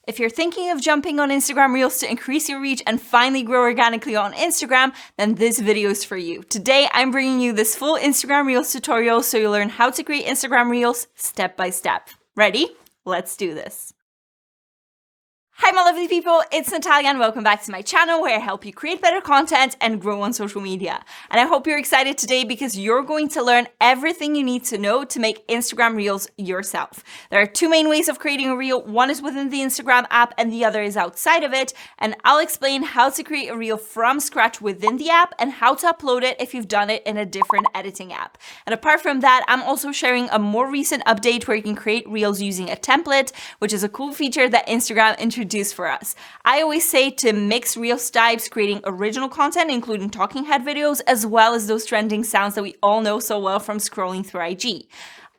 If you're thinking of jumping on Instagram Reels to increase your reach and finally grow organically on Instagram, then this video is for you. Today, I'm bringing you this full Instagram Reels tutorial so you'll learn how to create Instagram Reels step by step. Ready? Let's do this. Hi my lovely people, it's Natalia and welcome back to my channel where I help you create better content and grow on social media. And I hope you're excited today because you're going to learn everything you need to know to make Instagram Reels yourself. There are two main ways of creating a reel. One is within the Instagram app and the other is outside of it. And I'll explain how to create a reel from scratch within the app and how to upload it if you've done it in a different editing app. And apart from that, I'm also sharing a more recent update where you can create reels using a template, which is a cool feature that Instagram introduced for us. I always say to mix Reels types, creating original content, including talking head videos, as well as those trending sounds that we all know so well from scrolling through IG.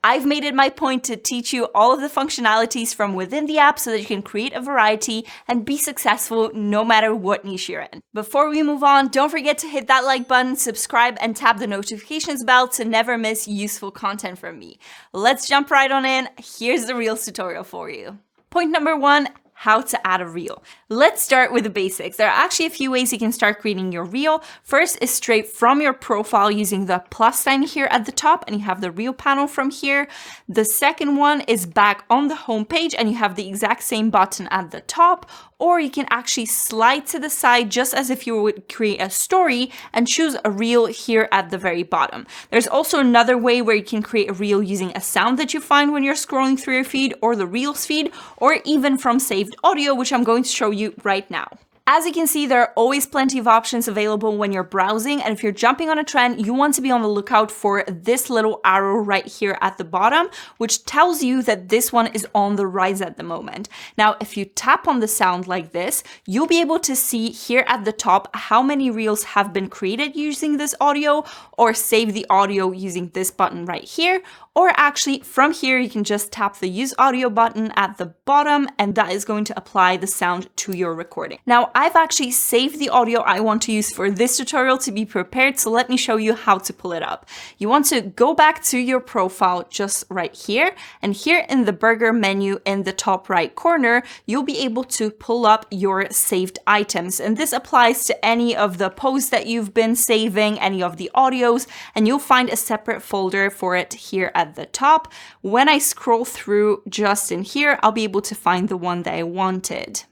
I've made it my point to teach you all of the functionalities from within the app so that you can create a variety and be successful no matter what niche you're in. Before we move on, don't forget to hit that like button, subscribe, and tap the notifications bell to never miss useful content from me. Let's jump right on in. Here's the Reels tutorial for you. Point number one, how to add a reel. Let's start with the basics. There are actually a few ways you can start creating your reel. First is straight from your profile using the plus sign here at the top, and you have the reel panel from here. The second one is back on the home page and you have the exact same button at the top, or you can actually slide to the side just as if you would create a story and choose a reel here at the very bottom. There's also another way where you can create a reel using a sound that you find when you're scrolling through your feed or the Reels feed, or even from saved audio, which I'm going to show you right now. As you can see, there are always plenty of options available when you're browsing, and if you're jumping on a trend, you want to be on the lookout for this little arrow right here at the bottom, which tells you that this one is on the rise at the moment. Now, if you tap on the sound like this, you'll be able to see here at the top how many reels have been created using this audio, or save the audio using this button right here. Or actually from here, you can just tap the use audio button at the bottom and that is going to apply the sound to your recording. Now, I've actually saved the audio I want to use for this tutorial to be prepared, so let me show you how to pull it up. You want to go back to your profile just right here, and here in the burger menu in the top right corner, you'll be able to pull up your saved items. And this applies to any of the posts that you've been saving, any of the audios, and you'll find a separate folder for it here at the top. When I scroll through just in here, I'll be able to find the one that I wanted.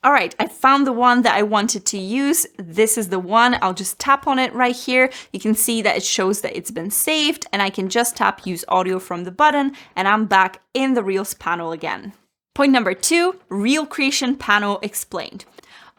All right, I found the one that I wanted to use. This is the one. I'll just tap on it right here. You can see that it shows that it's been saved, and I can just tap use audio from the button and I'm back in the Reels panel again. Point number two, reel creation panel explained.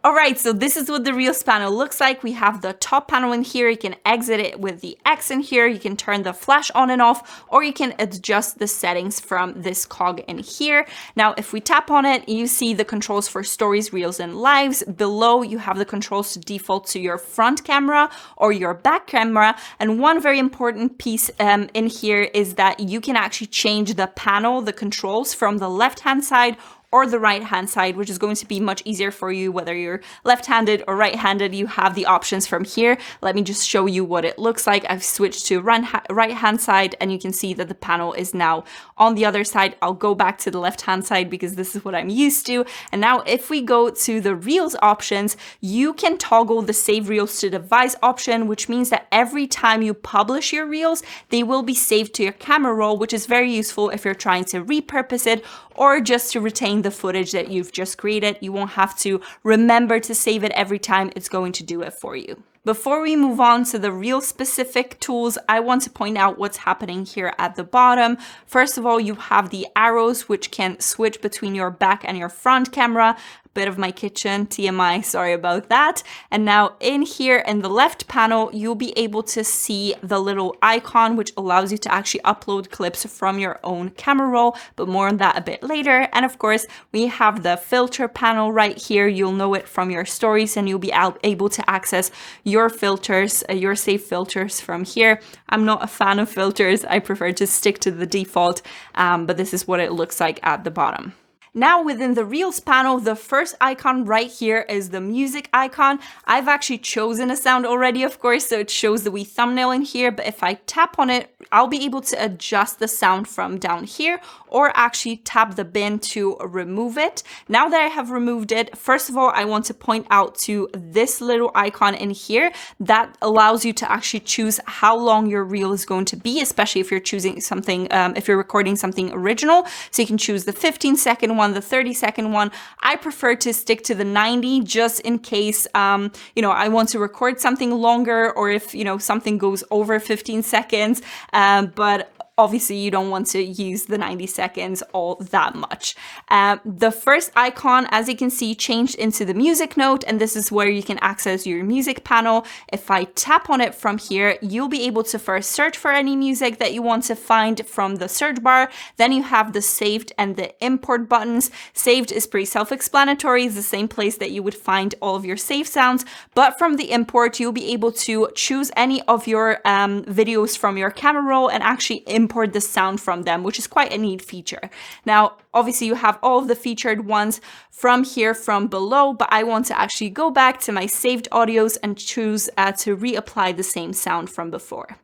All right, so this is what the Reels panel looks like. We have the top panel in here. You can exit it with the X in here. You can turn the flash on and off, or you can adjust the settings from this cog in here. Now, if we tap on it, you see the controls for stories, reels, and lives. Below, you have the controls to default to your front camera or your back camera. And one very important piece in here is that you can actually change the panel, the controls from the left-hand side or the right-hand side, which is going to be much easier for you, whether you're left-handed or right-handed. You have the options from here. Let me just show you what it looks like. I've switched to right-hand side, and you can see that the panel is now on the other side. I'll go back to the left-hand side because this is what I'm used to. And now if we go to the Reels options, you can toggle the Save Reels to Device option, which means that every time you publish your Reels, they will be saved to your camera roll, which is very useful if you're trying to repurpose it or just to retain the footage that you've just created. You won't have to remember to save it every time. It's going to do it for you. Before we move on to the Reel specific tools, I want to point out what's happening here at the bottom. First of all, you have the arrows which can switch between your back and your front camera. Bit of my kitchen, TMI, sorry about that. And now in here in the left panel, you'll be able to see the little icon, which allows you to actually upload clips from your own camera roll, but more on that a bit later. And of course, we have the filter panel right here. You'll know it from your stories and you'll be able to access your filters, your saved filters from here. I'm not a fan of filters. I prefer to stick to the default, but this is what it looks like at the bottom. Now within the Reels panel, the first icon right here is the music icon. I've actually chosen a sound already, of course, so it shows the wee thumbnail in here, but if I tap on it, I'll be able to adjust the sound from down here or actually tap the bin to remove it. Now that I have removed it, first of all, I want to point out to this little icon in here that allows you to actually choose how long your reel is going to be, especially if you're choosing something, if you're recording something original. So you can choose the 15-second one, the 30-second one. I prefer to stick to the 90 just in case, you know, I want to record something longer or if, you know, something goes over 15 seconds, but obviously you don't want to use the 90 seconds all that much. The first icon, as you can see, changed into the music note, and this is where you can access your music panel. If I tap on it from here, you'll be able to first search for any music that you want to find from the search bar. Then you have the saved and the import buttons. Saved is pretty self-explanatory. It's the same place that you would find all of your saved sounds, but from the import, you'll be able to choose any of your videos from your camera roll and actually import the sound from them, which is quite a neat feature. Now, obviously you have all of the featured ones from here from below, but I want to actually go back to my saved audios and choose to reapply the same sound from before.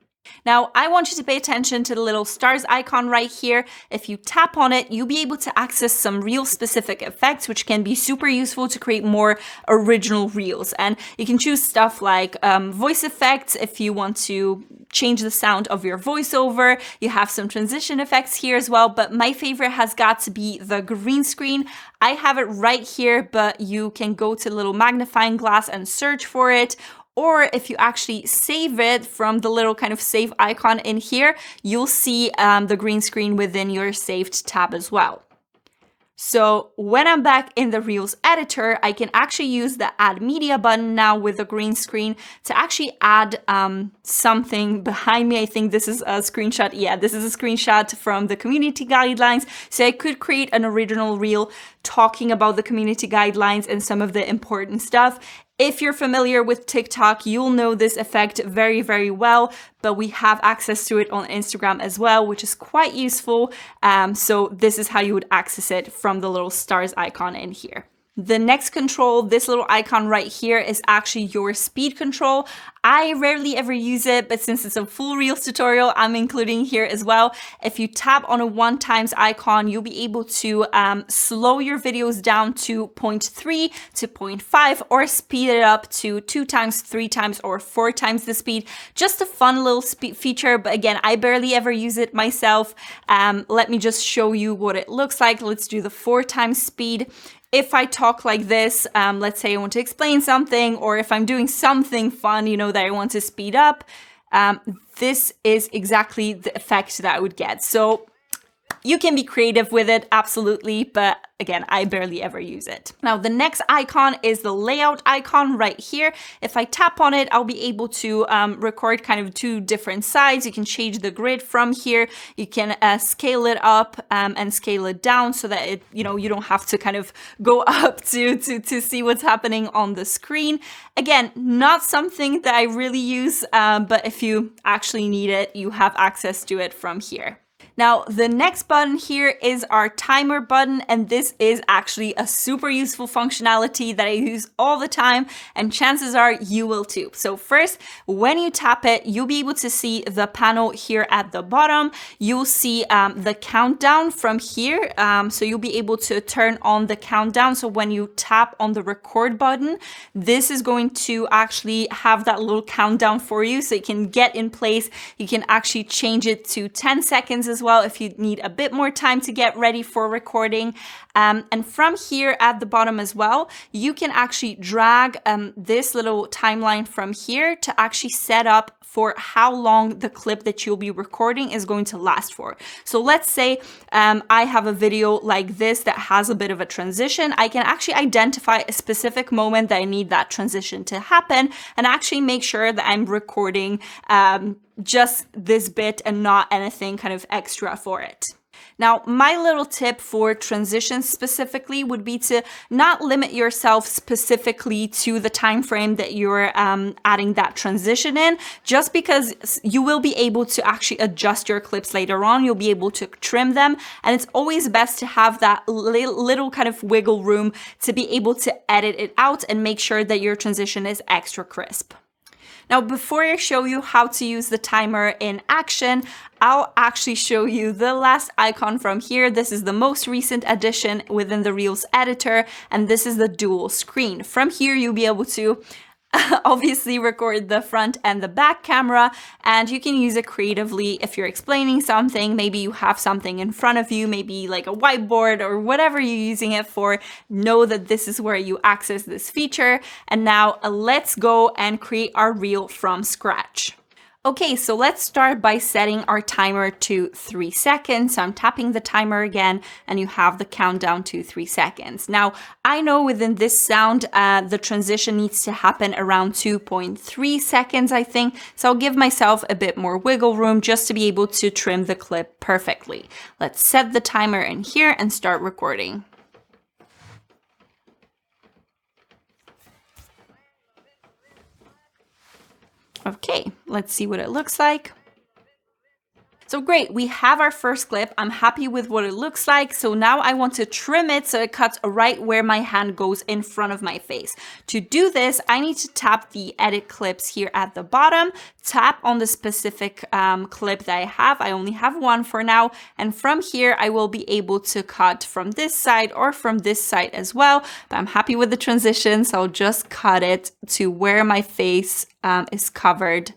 Now, I want you to pay attention to the little stars icon right here. If you tap on it, you'll be able to access some reel-specific effects, which can be super useful to create more original reels. And you can choose stuff like voice effects if you want to change the sound of your voiceover. You have some transition effects here as well, but my favorite has got to be the green screen. I have it right here, but you can go to the little magnifying glass and search for it. Or if you actually save it from the little kind of save icon in here, you'll see the green screen within your saved tab as well. So when I'm back in the Reels editor, I can actually use the add media button now with the green screen to actually add something behind me. I think this is a screenshot. Yeah, this is a screenshot from the community guidelines. So I could create an original reel talking about the community guidelines and some of the important stuff. If you're familiar with TikTok, you'll know this effect very, very well, but we have access to it on Instagram as well, which is quite useful. So this is how you would access it from the little stars icon in here. The next control, this little icon right here, is actually your speed control. I rarely ever use it, but since it's a full Reels tutorial, I'm including here as well. If you tap on a 1x icon, you'll be able to slow your videos down to 0.3 to 0.5 or speed it up to 2x, 3x, or 4x the speed. Just a fun little feature, but again, I barely ever use it myself. Let me just show you what it looks like. Let's do the 4x speed. If I talk like this, let's say I want to explain something, or if I'm doing something fun, you know, that I want to speed up, this is exactly the effect that I would get. So you can be creative with it, absolutely, but again, I barely ever use it. Now, the next icon is the layout icon right here. If I tap on it, I'll be able to record kind of two different sides. You can change the grid from here. You can scale it up and scale it down so that it, you know, you don't have to kind of go up to see what's happening on the screen. Again, not something that I really use, but if you actually need it, you have access to it from here. Now, the next button here is our timer button, and this is actually a super useful functionality that I use all the time, and chances are you will too. So first, when you tap it, you'll be able to see the panel here at the bottom. You'll see the countdown from here. So you'll be able to turn on the countdown. So when you tap on the record button, this is going to actually have that little countdown for you. So you can get in place. You can actually change it to 10 seconds as well if you need a bit more time to get ready for recording. And from here at the bottom as well, you can actually drag this little timeline from here to actually set up for how long the clip that you'll be recording is going to last for. So let's say I have a video like this that has a bit of a transition. I can actually identify a specific moment that I need that transition to happen and actually make sure that I'm recording just this bit and not anything kind of extra for it. Now, my little tip for transitions specifically would be to not limit yourself specifically to the time frame that you're adding that transition in, just because you will be able to actually adjust your clips later on. You'll be able to trim them, and it's always best to have that little kind of wiggle room to be able to edit it out and make sure that your transition is extra crisp. Now, before I show you how to use the timer in action, I'll actually show you the last icon from here. This is the most recent addition within the Reels editor, and this is the dual screen. From here, you'll be able to obviously record the front and the back camera, and you can use it creatively if you're explaining something. Maybe you have something in front of you, maybe like a whiteboard or whatever you're using it for. Know that this is where you access this feature. And now let's go and create our reel from scratch. Okay, so let's start by setting our timer to 3 seconds. So I'm tapping the timer again, and you have the countdown to 3 seconds. Now, I know within this sound, the transition needs to happen around 2.3 seconds, I think. So I'll give myself a bit more wiggle room just to be able to trim the clip perfectly. Let's set the timer in here and start recording. Okay, let's see what it looks like. So great, we have our first clip. I'm happy with what it looks like. So now I want to trim it so it cuts right where my hand goes in front of my face. To do this, I need to tap the edit clips here at the bottom, tap on the specific clip that I have. I only have one for now. And from here, I will be able to cut from this side or from this side as well. But I'm happy with the transition, so I'll just cut it to where my face is covered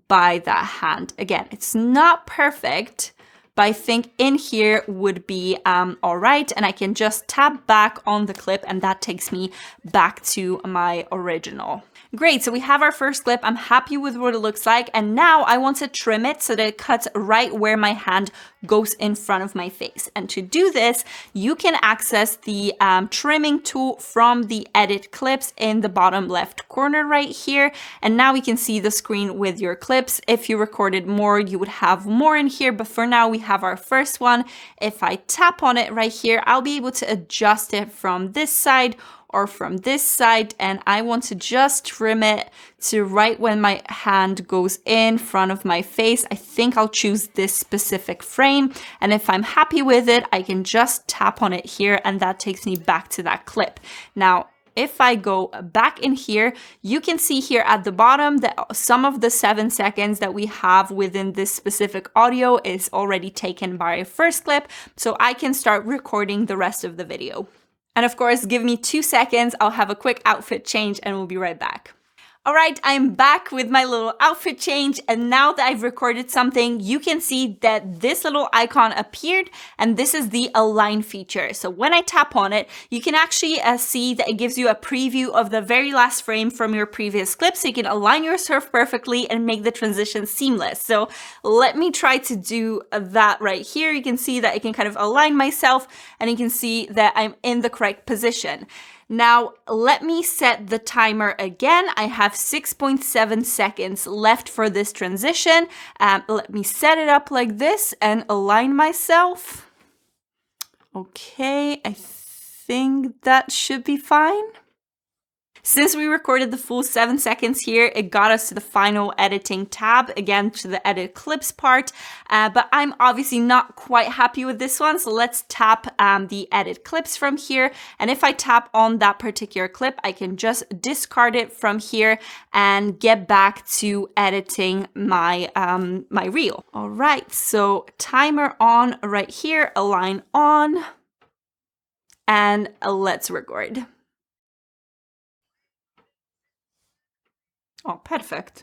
by that hand. Again, it's not perfect, but I think in here would be all right. And I can just tap back on the clip, and that takes me back to my original. Great, so we have our first clip. I'm happy with what it looks like. And now I want to trim it so that it cuts right where my hand goes in front of my face. And to do this, you can access the trimming tool from the edit clips in the bottom left corner right here. And now we can see the screen with your clips. If you recorded more, you would have more in here. But for now, we have our first one. If I tap on it right here, I'll be able to adjust it from this side or from this side, and I want to just trim it to right when my hand goes in front of my face. I think I'll choose this specific frame, and if I'm happy with it, I can just tap on it here, and that takes me back to that clip. Now, if I go back in here, you can see here at the bottom that some of the 7 seconds that we have within this specific audio is already taken by our first clip, so I can start recording the rest of the video. And of course, give me 2 seconds, I'll have a quick outfit change and we'll be right back. All right, I'm back with my little outfit change, and now that I've recorded something, you can see that this little icon appeared, and this is the align feature. So when I tap on it, you can actually see that it gives you a preview of the very last frame from your previous clip, so you can align yourself perfectly and make the transition seamless. So let me try to do that right here. You can see that I can kind of align myself, and you can see that I'm in the correct position. Now, let me set the timer again. I have 6.7 seconds left for this transition. Let me set it up like this and align myself. Okay, I think that should be fine. Since we recorded the full 7 seconds here, it got us to the final editing tab, again to the edit clips part, but I'm obviously not quite happy with this one, so let's tap the edit clips from here, and if I tap on that particular clip, I can just discard it from here and get back to editing my, my reel. All right, so timer on right here, align on, and let's record. Oh, perfect.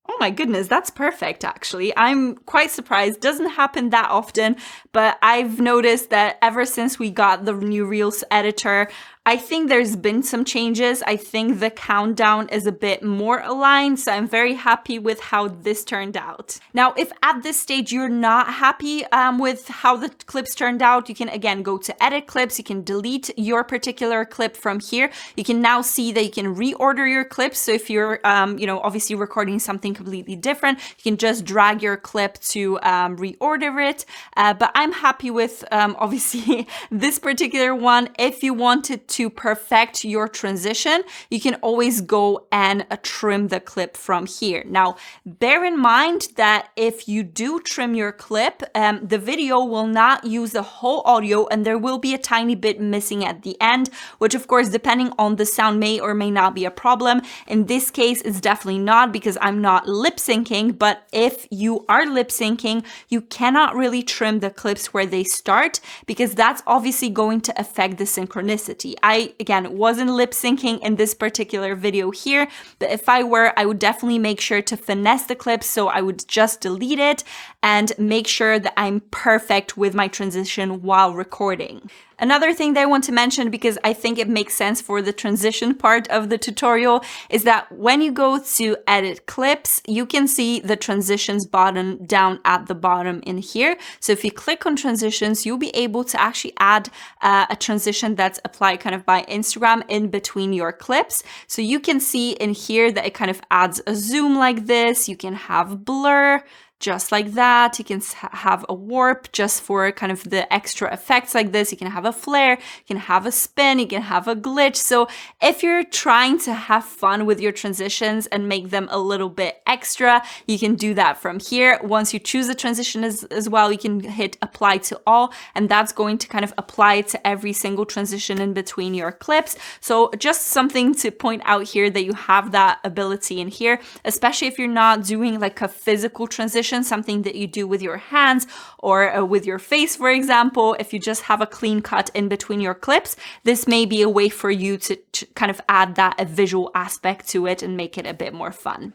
Oh my goodness, that's perfect, actually. I'm quite surprised. Doesn't happen that often, but I've noticed that ever since we got the new Reels editor, I think there's been some changes. I think the countdown is a bit more aligned, so I'm very happy with how this turned out. Now, if at this stage you're not happy with how the clips turned out, you can again go to edit clips. You can delete your particular clip from here. You can now see that you can reorder your clips. So if you're, you know, obviously recording something completely different, you can just drag your clip to reorder it. But I'm happy with obviously this particular one. If you wanted to perfect your transition, you can always go and trim the clip from here. Now, bear in mind that if you do trim your clip, the video will not use the whole audio and there will be a tiny bit missing at the end, which of course, depending on the sound, may or may not be a problem. In this case, it's definitely not because I'm not lip syncing, but if you are lip syncing, you cannot really trim the clips where they start because that's obviously going to affect the synchronicity. I, again, wasn't lip syncing in this particular video here, but if I were, I would definitely make sure to finesse the clips. So I would just delete it and make sure that I'm perfect with my transition while recording. Another thing that I want to mention, because I think it makes sense for the transition part of the tutorial, is that when you go to edit clips, you can see the transitions button down at the bottom in here. So if you click on transitions, you'll be able to actually add a transition that's applied kind of by Instagram in between your clips. So you can see in here that it kind of adds a zoom like this. You can have blur, just like that. You can have a warp just for kind of the extra effects like this. You can have a flare, you can have a spin, you can have a glitch. So if you're trying to have fun with your transitions and make them a little bit extra, you can do that from here. Once you choose the transition as well, you can hit apply to all, and that's going to kind of apply to every single transition in between your clips. So just something to point out here that you have that ability in here, especially if you're not doing like a physical transition, something that you do with your hands or with your face, for example. If you just have a clean cut in between your clips, this may be a way for you to kind of add that a visual aspect to it and make it a bit more fun.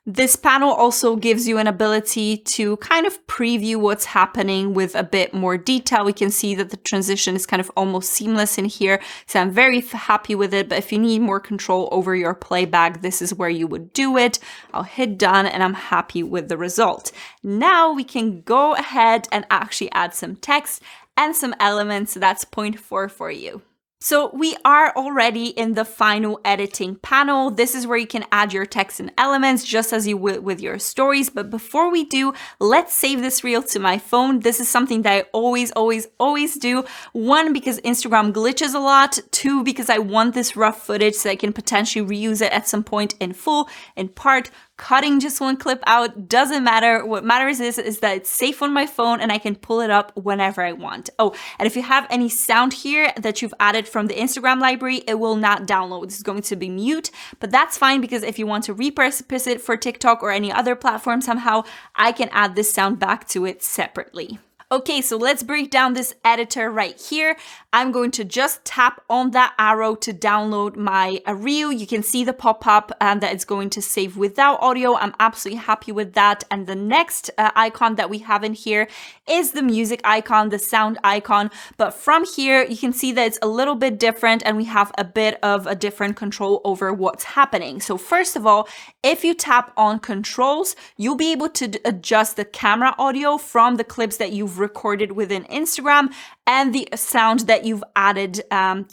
This panel also gives you an ability to kind of preview what's happening with a bit more detail. We can see that the transition is kind of almost seamless in here, so I'm very happy with it. But if you need more control over your playback, this is where you would do it. I'll hit done and I'm happy with the result. Now we can go ahead and actually add some text and some elements. So that's point 4 for you. So we are already in the final editing panel. This is where you can add your text and elements just as you would with your stories. But before we do, let's save this reel to my phone. This is something that I always do. 1, because Instagram glitches a lot. 2, because I want this rough footage so I can potentially reuse it at some point in full, in part. Cutting just one clip out doesn't matter. What matters is that it's safe on my phone and I can pull it up whenever I want. Oh, and if you have any sound here that you've added from the Instagram library, it will not download. It's going to be mute, but that's fine because if you want to repurpose it for TikTok or any other platform somehow, I can add this sound back to it separately. Okay, so let's break down this editor right here. I'm going to just tap on that arrow to download my reel. You can see the pop-up that it's going to save without audio. I'm absolutely happy with that. And the next icon that we have in here is the music icon, the sound icon. But from here, you can see that it's a little bit different and we have a bit of a different control over what's happening. So first of all, if you tap on controls, you'll be able to adjust the camera audio from the clips that you've recorded within Instagram and the sound that you've added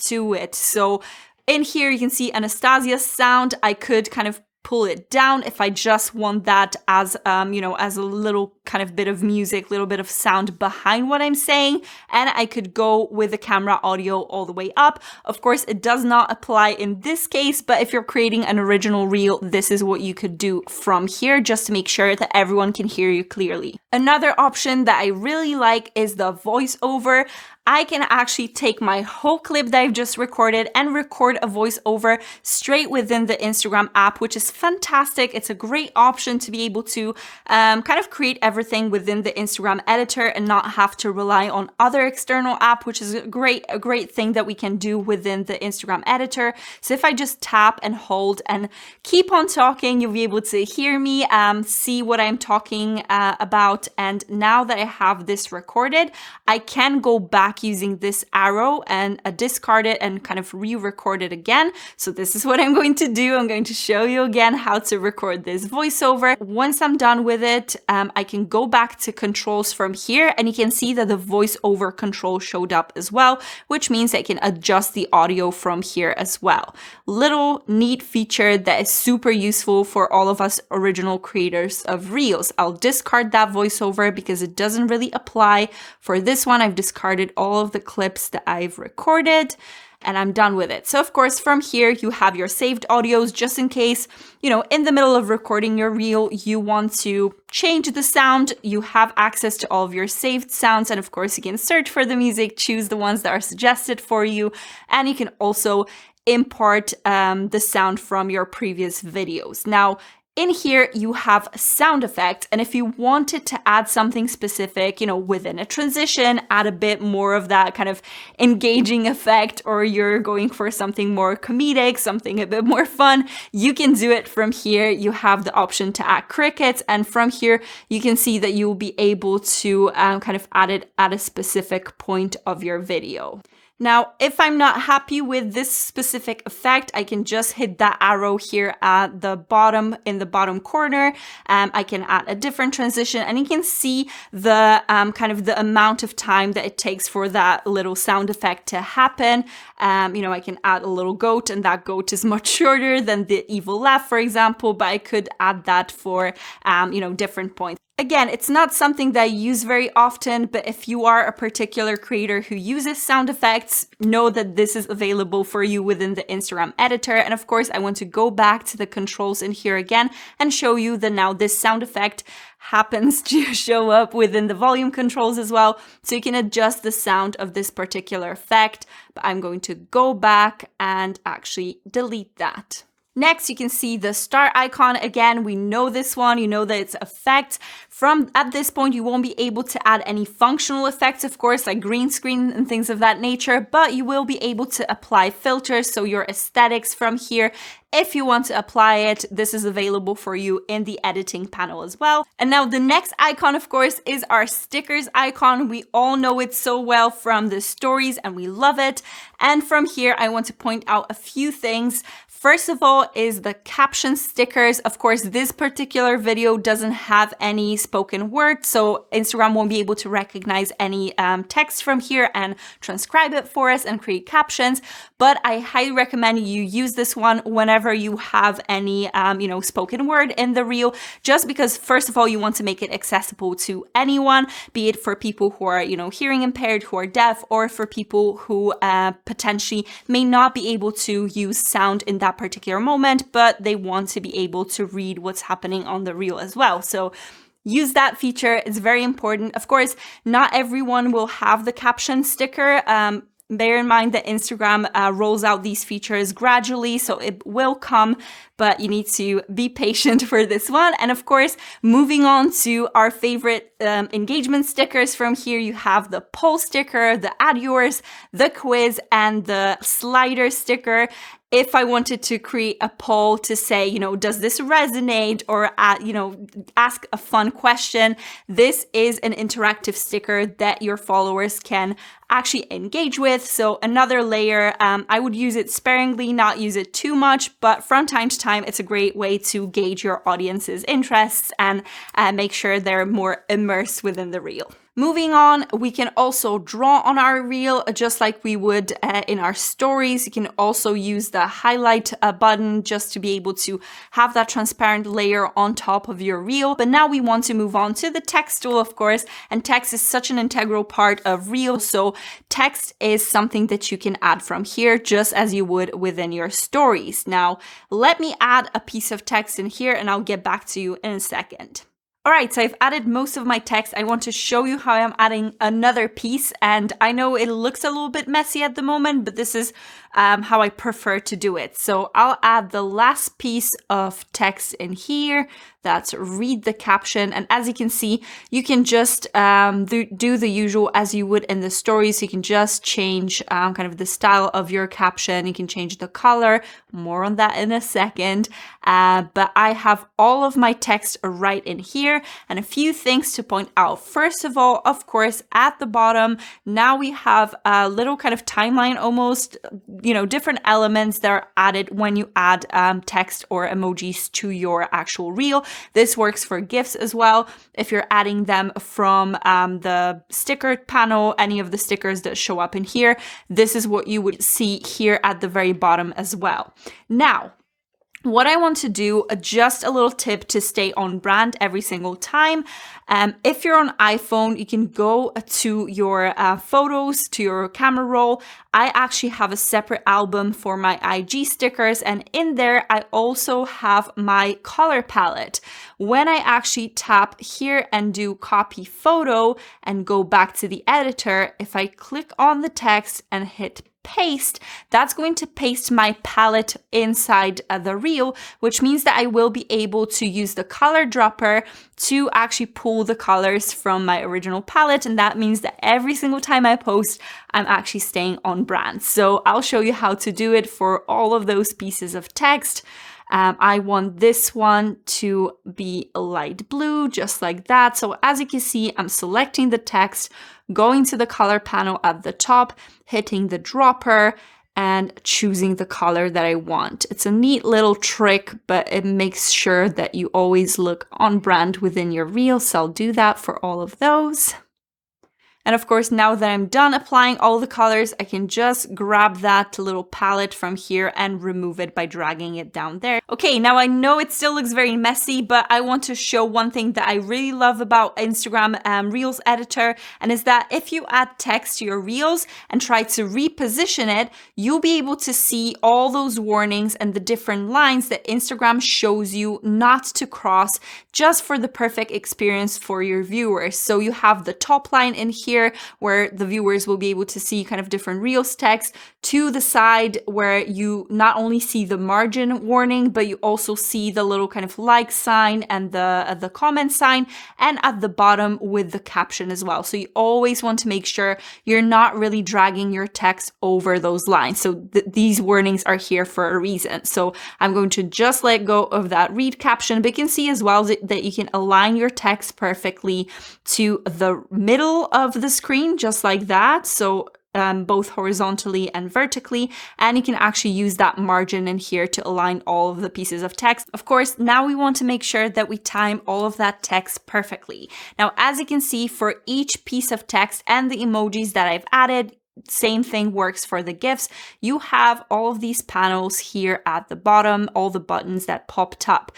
to it. So in here, you can see Anastasia's sound. I could kind of pull it down if I just want that as, as a little kind of bit of music, little bit of sound behind what I'm saying. And I could go with the camera audio all the way up. Of course, it does not apply in this case, but if you're creating an original reel, this is what you could do from here just to make sure that everyone can hear you clearly. Another option that I really like is the voiceover. I can actually take my whole clip that I've just recorded and record a voiceover straight within the Instagram app, which is fantastic. It's a great option to be able to kind of create everything within the Instagram editor and not have to rely on other external app, which is a great thing that we can do within the Instagram editor. So if I just tap and hold and keep on talking, you'll be able to hear me, see what I'm talking about. And now that I have this recorded, I can go back back using this arrow and discard it and kind of re-record it again. So this is what I'm going to do. I'm going to show you again how to record this voiceover. Once I'm done with it, I can go back to controls from here, and you can see that the voiceover control showed up as well, which means I can adjust the audio from here as well. Little neat feature that is super useful for all of us original creators of Reels. I'll discard that voiceover because it doesn't really apply. For this one, I've discarded all of the clips that I've recorded, and I'm done with it. So of course, from here, you have your saved audios just in case, you know, in the middle of recording your reel, you want to change the sound. You have access to all of your saved sounds. And of course, you can search for the music, choose the ones that are suggested for you. And you can also import the sound from your previous videos. Now, in here, you have sound effects, and if you wanted to add something specific, you know, within a transition, add a bit more of that kind of engaging effect, or you're going for something more comedic, something a bit more fun, you can do it from here. You have the option to add crickets, and from here, you can see that you will be able to kind of add it at a specific point of your video. Now, if I'm not happy with this specific effect, I can just hit that arrow here at the bottom, in the bottom corner. I can add a different transition, and you can see the kind of the amount of time that it takes for that little sound effect to happen. You know, I can add a little goat, and that goat is much shorter than the evil laugh, for example, but I could add that for, you know, different points. Again, it's not something that I use very often, but if you are a particular creator who uses sound effects, know that this is available for you within the Instagram editor. And of course, I want to go back to the controls in here again and show you that now this sound effect happens to show up within the volume controls as well. So you can adjust the sound of this particular effect, but I'm going to go back and actually delete that. Next, you can see the star icon. Again, we know this one, you know that it's effects. From at this point, you won't be able to add any functional effects, of course, like green screen and things of that nature, but you will be able to apply filters, so your aesthetics from here. If you want to apply it, this is available for you in the editing panel as well. And now the next icon, of course, is our stickers icon. We all know it so well from the stories and we love it. And from here, I want to point out a few things. First of all is the caption stickers. Of course, this particular video doesn't have any spoken word, so Instagram won't be able to recognize any text from here and transcribe it for us and create captions. But I highly recommend you use this one whenever you have any, you know, spoken word in the reel, just because first of all, you want to make it accessible to anyone, be it for people who are, you know, hearing impaired, who are deaf, or for people who potentially may not be able to use sound in that particular moment, but they want to be able to read what's happening on the reel as well. So use that feature. It's very important. Of course, not everyone will have the caption sticker. Bear in mind that Instagram rolls out these features gradually, so it will come, but you need to be patient for this one. And of course, moving on to our favorite engagement stickers from here, you have the poll sticker, the add yours, the quiz, and the slider sticker. If I wanted to create a poll to say, you know, does this resonate, or, you know, ask a fun question, this is an interactive sticker that your followers can actually engage with. So another layer, I would use it sparingly, not use it too much, but from time to time, it's a great way to gauge your audience's interests and make sure they're more immersed within the reel. Moving on, we can also draw on our reel just like we would in our stories. You can also use the highlight button just to be able to have that transparent layer on top of your reel. But now we want to move on to the text tool, of course, and text is such an integral part of Reel. So text is something that you can add from here just as you would within your stories. Now, let me add a piece of text in here and I'll get back to you in a second. All right, so I've added most of my text. I want to show you how I'm adding another piece, and I know it looks a little bit messy at the moment, but this is how I prefer to do it. So I'll add the last piece of text in here. That's read the caption. And as you can see, you can just do the usual as you would in the stories. You can just change kind of the style of your caption. You can change the color. More on that in a second. But I have all of my text right in here. here, and a few things to point out. First of all, of course, at the bottom, now we have a little kind of timeline almost, different elements that are added when you add text or emojis to your actual reel. This works for GIFs as well. If you're adding them from the sticker panel, any of the stickers that show up in here, this is what you would see here at the very bottom as well. Now, what I want to do, just a little tip to stay on brand every single time. If you're on iPhone, you can go to your photos, to your camera roll. I actually have a separate album for my IG stickers, and in there, I also have my color palette. When I actually tap here and do copy photo and go back to the editor, if I click on the text and hit paste, that's going to paste my palette inside the reel, which means that I will be able to use the color dropper to actually pull the colors from my original palette. And that means that every single time I post, I'm actually staying on brand. So I'll show you how to do it for all of those pieces of text. I want this one to be light blue, just like that. So as you can see, I'm selecting the text, going to the color panel at the top, hitting the dropper, and choosing the color that I want. It's a neat little trick, but it makes sure that you always look on brand within your reel. So I'll do that for all of those. And of course, now that I'm done applying all the colors, I can just grab that little palette from here and remove it by dragging it down there. Okay, now I know it still looks very messy, but I want to show one thing that I really love about Instagram Reels Editor, and is that if you add text to your Reels and try to reposition it, you'll be able to see all those warnings and the different lines that Instagram shows you not to cross, just for the perfect experience for your viewers. So you have the top line in here, where the viewers will be able to see kind of different Reels text, to the side where you not only see the margin warning, but you also see the little kind of like sign and the comment sign, and at the bottom with the caption as well. So you always want to make sure you're not really dragging your text over those lines. So these warnings are here for a reason. So I'm going to just let go of that read caption, but you can see as well that you can align your text perfectly to the middle of the screen, just like that. So both horizontally and vertically, and you can actually use that margin in here to align all of the pieces of text. Of course, now we want to make sure that we time all of that text perfectly. Now, as you can see, for each piece of text and the emojis that I've added, same thing works for the GIFs. You have all of these panels here at the bottom, all the buttons that popped up.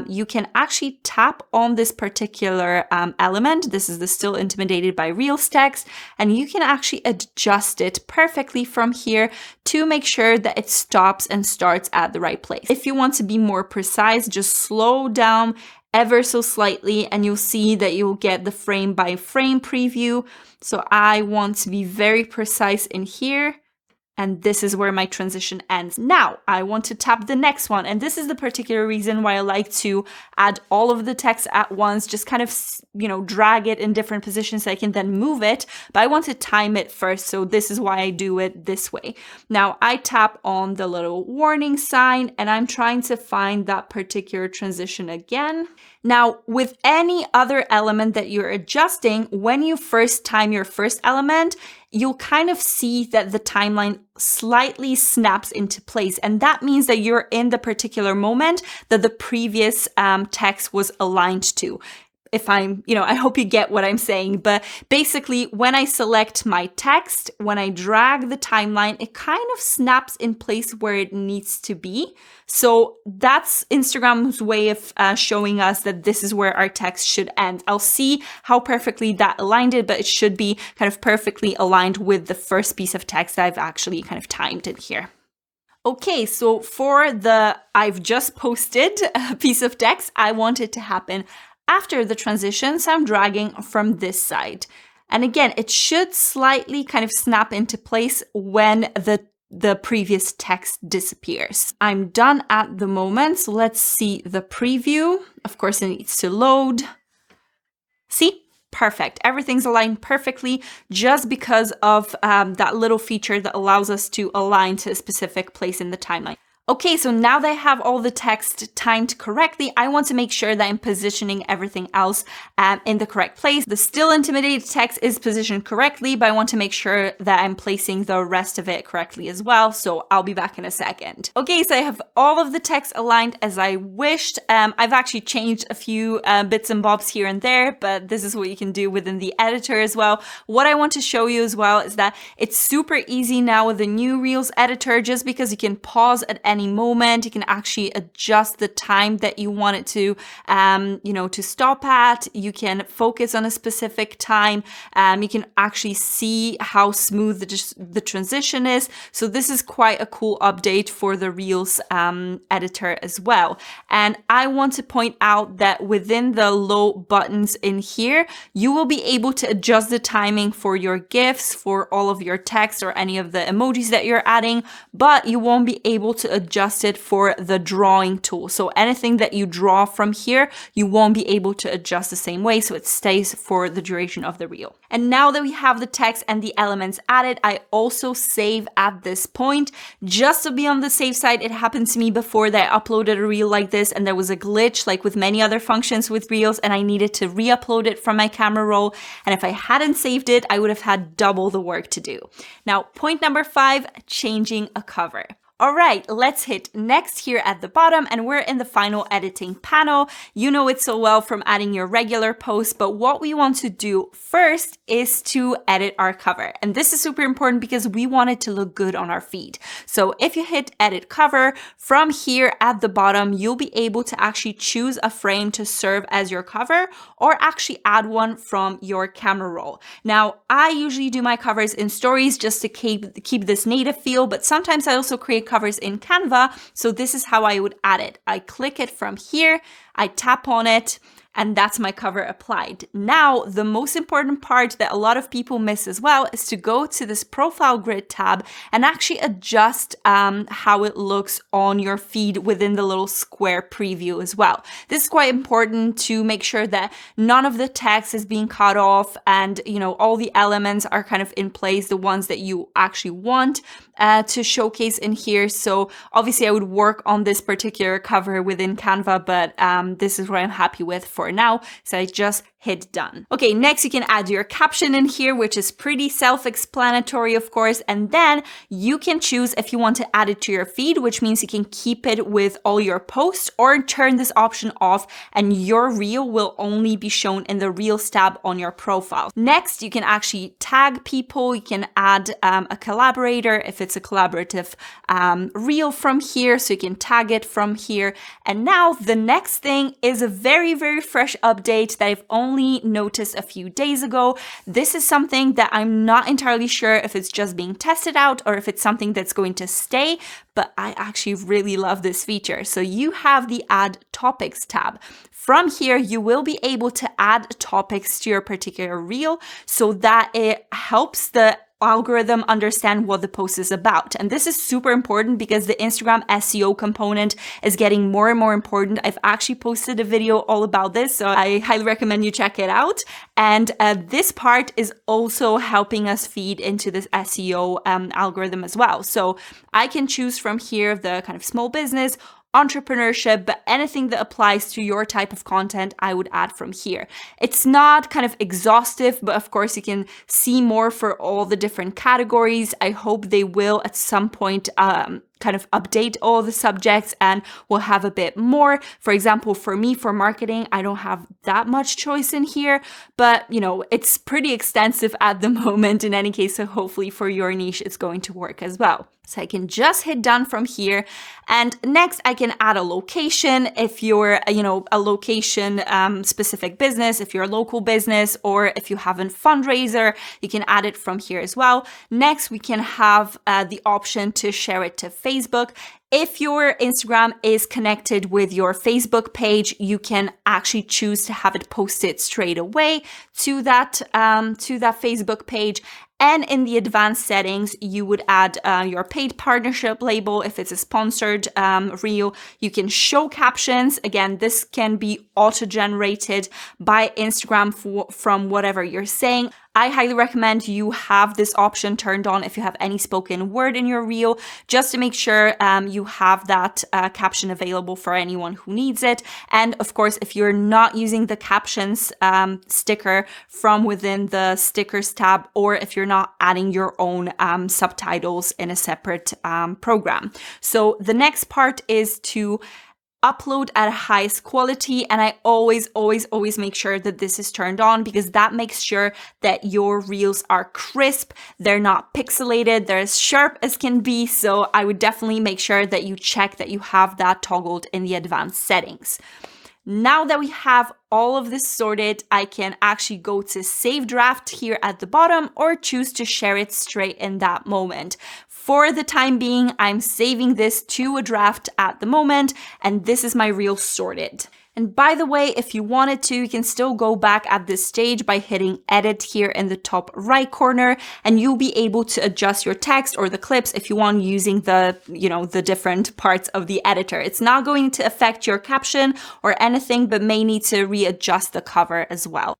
You can actually tap on this particular element. This is the Still Intimidated by Reels text, and you can actually adjust it perfectly from here to make sure that it stops and starts at the right place. If you want to be more precise, just slow down ever so slightly, and you'll see that you'll get the frame by frame preview. So I want to be very precise in here, and this is where my transition ends. Now I want to tap the next one, and this is the particular reason why I like to add all of the text at once, just kind of, drag it in different positions so I can then move it, but I want to time it first, so this is why I do it this way. Now I tap on the little warning sign, and I'm trying to find that particular transition again. Now, with any other element that you're adjusting, when you first time your first element, you'll kind of see that the timeline slightly snaps into place. And that means that you're in the particular moment that the previous text was aligned to. I hope you get what I'm saying, but basically when I select my text, when I drag the timeline, it kind of snaps in place where it needs to be. So that's Instagram's way of showing us that this is where our text should end. I'll see how perfectly that aligned it, but it should be kind of perfectly aligned with the first piece of text that I've actually kind of timed in here. Okay, so for the I've just posted piece of text, I want it to happen after the transition, so I'm dragging from this side. And again, it should slightly kind of snap into place when the previous text disappears. I'm done at the moment, so let's see the preview. Of course, it needs to load. See? Perfect. Everything's aligned perfectly just because of that little feature that allows us to align to a specific place in the timeline. Okay, so now that I have all the text timed correctly, I want to make sure that I'm positioning everything else in the correct place. The still intimidated text is positioned correctly, but I want to make sure that I'm placing the rest of it correctly as well. So I'll be back in a second. Okay, so I have all of the text aligned as I wished. I've actually changed a few bits and bobs here and there, but this is what you can do within the editor as well. What I want to show you as well is that it's super easy now with the new Reels editor, just because you can pause at any moment. You can actually adjust the time that you want it to, to stop at. You can focus on a specific time. You can actually see how smooth the transition is. So this is quite a cool update for the Reels editor as well. And I want to point out that within the low buttons in here, you will be able to adjust the timing for your GIFs, for all of your text or any of the emojis that you're adding, but you won't be able to adjust it for the drawing tool. So anything that you draw from here, you won't be able to adjust the same way. So it stays for the duration of the reel. And now that we have the text and the elements added, I also save at this point, just to be on the safe side. It happened to me before that I uploaded a reel like this and there was a glitch like with many other functions with Reels, and I needed to re-upload it from my camera roll. And if I hadn't saved it, I would have had double the work to do. Now, point number 5, changing a cover. All right, let's hit next here at the bottom, and we're in the final editing panel. You know it so well from adding your regular posts, but what we want to do first is to edit our cover. And this is super important because we want it to look good on our feed. So if you hit edit cover, from here at the bottom, you'll be able to actually choose a frame to serve as your cover, or actually add one from your camera roll. Now, I usually do my covers in Stories just to keep this native feel, but sometimes I also create covers in Canva. So this is how I would add it. I click it from here, I tap on it, and that's my cover applied. Now, the most important part that a lot of people miss as well is to go to this profile grid tab and actually adjust how it looks on your feed within the little square preview as well. This is quite important to make sure that none of the text is being cut off and, all the elements are kind of in place, the ones that you actually want to showcase in here. So obviously I would work on this particular cover within Canva, but this is what I'm happy with for now. So I just hit done. Okay, next you can add your caption in here, which is pretty self-explanatory, of course. And then you can choose if you want to add it to your feed, which means you can keep it with all your posts, or turn this option off and your reel will only be shown in the Reels tab on your profile. Next, you can actually tag people. You can add a collaborator if it's a collaborative reel from here, so you can tag it from here. And now the next thing is a very, very fresh update that I've only noticed a few days ago. This is something that I'm not entirely sure if it's just being tested out or if it's something that's going to stay, but I actually really love this feature. So you have the Add Topics tab. From here, you will be able to add topics to your particular reel so that it helps the algorithm understand what the post is about. And this is super important because the Instagram SEO component is getting more and more important. I've actually posted a video all about this, so I highly recommend you check it out. And this part is also helping us feed into this SEO algorithm as well. So I can choose from here the kind of small business, entrepreneurship, but anything that applies to your type of content, I would add from here. It's not kind of exhaustive, but of course you can see more for all the different categories. I hope they will at some point kind of update all the subjects and we'll have a bit more. For example, for me, for marketing, I don't have that much choice in here, but it's pretty extensive at the moment in any case. So hopefully for your niche, it's going to work as well. So I can just hit done from here. And next I can add a location if you're, a location specific business, if you're a local business, or if you have a fundraiser, you can add it from here as well. Next, we can have the option to share it to Facebook. If your Instagram is connected with your Facebook page, you can actually choose to have it posted straight away to that Facebook page. And in the advanced settings, you would add your paid partnership label. If it's a sponsored reel, you can show captions. Again, this can be auto-generated by Instagram from whatever you're saying. I highly recommend you have this option turned on if you have any spoken word in your reel, just to make sure you have that caption available for anyone who needs it. And of course, if you're not using the captions sticker from within the stickers tab, or if you're not adding your own subtitles in a separate program. So the next part is to upload at highest quality, and I always make sure that this is turned on, because that makes sure that your reels are crisp, they're not pixelated, they're as sharp as can be. So I would definitely make sure that you check that you have that toggled in the advanced settings. Now that we have all of this sorted, I can actually go to save draft here at the bottom, or choose to share it straight in that moment. For the time being, I'm saving this to a draft at the moment, and this is my reel sorted. And by the way, if you wanted to, you can still go back at this stage by hitting edit here in the top right corner, and you'll be able to adjust your text or the clips if you want, using the, the different parts of the editor. It's not going to affect your caption or anything, but may need to readjust the cover as well.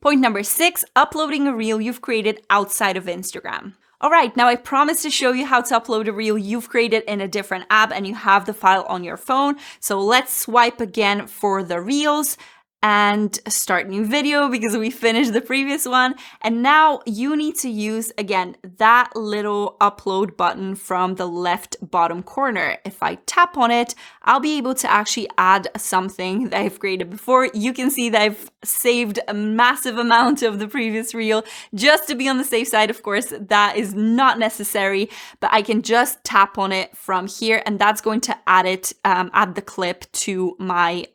Point number 6, uploading a reel you've created outside of Instagram. All right, now I promised to show you how to upload a reel you've created in a different app and you have the file on your phone. So let's swipe again for the reels and start new video, because we finished the previous one. And now you need to use, again, that little upload button from the left bottom corner. If I tap on it, I'll be able to actually add something that I've created before. You can see that I've saved a massive amount of the previous reel just to be on the safe side. Of course, that is not necessary, but I can just tap on it from here, and that's going to add the clip to my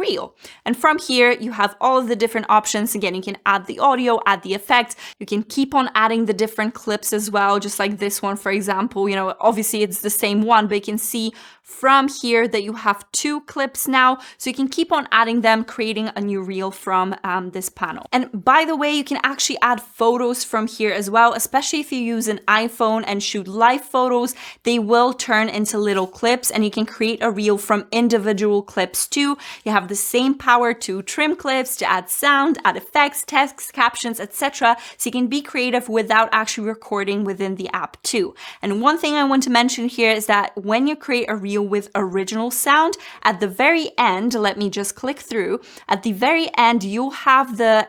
reel. And from here, you have all of the different options. Again, you can add the audio, add the effects. You can keep on adding the different clips as well, just like this one, for example. Obviously it's the same one, but you can see from here that you have 2 clips now. So you can keep on adding them, creating a new reel from this panel. And by the way, you can actually add photos from here as well, especially if you use an iPhone and shoot live photos. They will turn into little clips, and you can create a reel from individual clips too. You have the same power to trim clips, to add sound, add effects, text, captions, etc. So you can be creative without actually recording within the app too. And one thing I want to mention here is that when you create a reel with original sound, at the very end, let me just click through, at the very end, you'll have the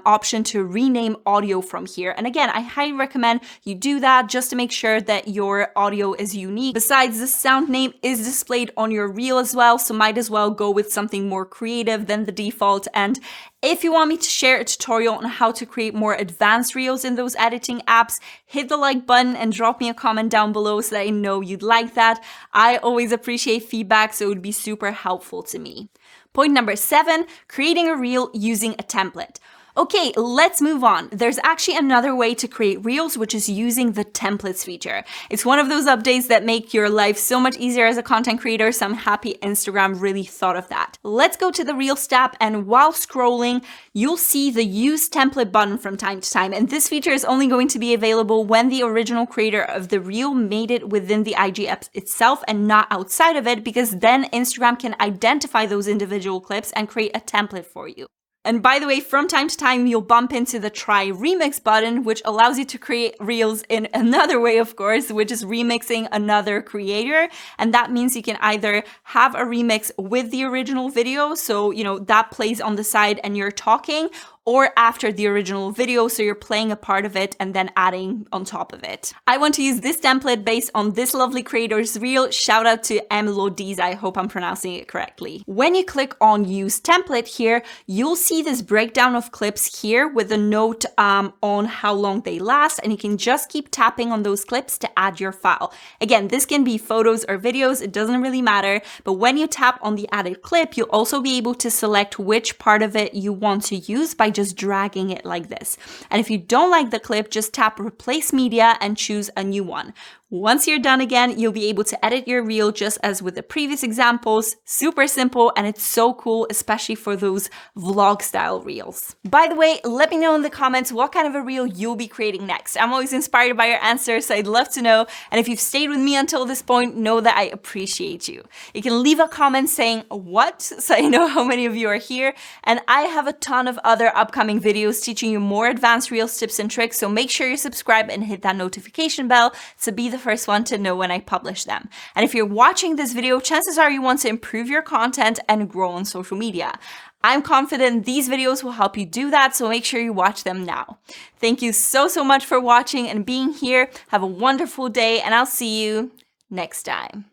option to rename audio from here. And again, I highly recommend you do that just to make sure that your audio is unique. Besides, the sound name is displayed on your reel as well, so might as well go with something more creative than the default. And if you want me to share a tutorial on how to create more advanced reels in those editing apps, hit the like button and drop me a comment down below so that I know you'd like that. I always appreciate feedback, so it would be super helpful to me. Point number 7, creating a reel using a template. Okay, let's move on. There's actually another way to create reels, which is using the templates feature. It's one of those updates that make your life so much easier as a content creator, so I'm happy Instagram really thought of that. Let's go to the Reels tab, and while scrolling, you'll see the Use Template button from time to time, and this feature is only going to be available when the original creator of the reel made it within the IG app itself and not outside of it, because then Instagram can identify those individual clips and create a template for you. And by the way, from time to time, you'll bump into the Try Remix button, which allows you to create reels in another way, of course, which is remixing another creator. And that means you can either have a remix with the original video, so, that plays on the side and you're talking, or after the original video, so you're playing a part of it and then adding on top of it. I want to use this template based on this lovely creator's reel. Shout out to Melodies, I hope I'm pronouncing it correctly. When you click on Use Template here, you'll see this breakdown of clips here with a note on how long they last, and you can just keep tapping on those clips to add your file. Again, this can be photos or videos, it doesn't really matter, but when you tap on the added clip, you'll also be able to select which part of it you want to use by just dragging it like this. And if you don't like the clip, just tap Replace Media and choose a new one. Once you're done again, you'll be able to edit your reel just as with the previous examples. Super simple, and it's so cool, especially for those vlog style reels. By the way, let me know in the comments what kind of a reel you'll be creating next. I'm always inspired by your answers, so I'd love to know. And if you've stayed with me until this point, know that I appreciate you. You can leave a comment saying what, so I know how many of you are here. And I have a ton of other upcoming videos teaching you more advanced Reels tips and tricks, so make sure you subscribe and hit that notification bell to be the first one to know when I publish them. And if you're watching this video, chances are you want to improve your content and grow on social media. I'm confident these videos will help you do that, so make sure you watch them now. Thank you so much for watching and being here. Have a wonderful day, and I'll see you next time.